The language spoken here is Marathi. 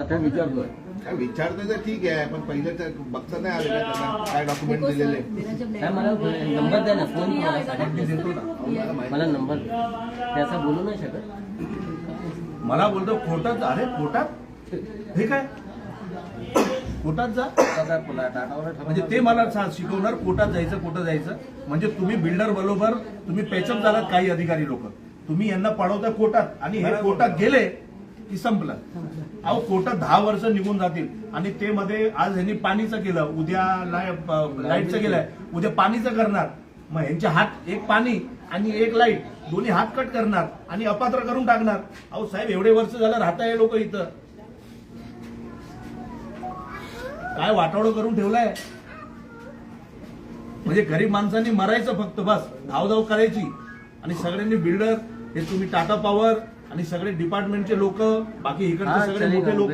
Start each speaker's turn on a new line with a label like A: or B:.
A: आता विचारतोय
B: काय विचारतं तर ठीक आहे, पण पहिले तर बघता नाही आले का त्यांना काय डॉक्युमेंट दिलेले.
A: काय मला नंबर द्या ना, फोन तुम्हाला साडेआठ देतो ना, मला नंबर ते असं बोलू नाही शकत.
C: मला बोलतो कोर्टात. अरे कोर्टात हे काय, कोर्टात जा म्हणजे ते मला शिकवणार कोर्टात जायचं, कुठं जायचं. म्हणजे तुम्ही बिल्डर बरोबर तुम्ही पॅचअप झालात काही अधिकारी लोक, तुम्ही यांना पळवता कोर्टात आणि हे कोर्टात गेले की संपलं. अहो कोर्टात 10 वर्ष निघून जातील आणि ते मध्ये आज ह्यांनी पाणीचं केलं, उद्या लाईटचं केलंय, उद्या पाणीचं करणार. मग ह्यांचे हात एक पाणी आणि एक लाईट दोन्ही हात कट करणार आणि अपात्र करून टाकणार. अहो साहेब एवढे वर्ष झालं राहताय लोक इथं, काय वाटावडं करून ठेवलंय. म्हणजे गरीब माणसांनी मरायचं फक्त, बस धावधाव करायची. आणि सगळ्यांनी बिल्डर हे तुम्ही टाटा पॉवर आणि सगळे डिपार्टमेंटचे लोक, बाकी इकडचे सगळे मोठे लोक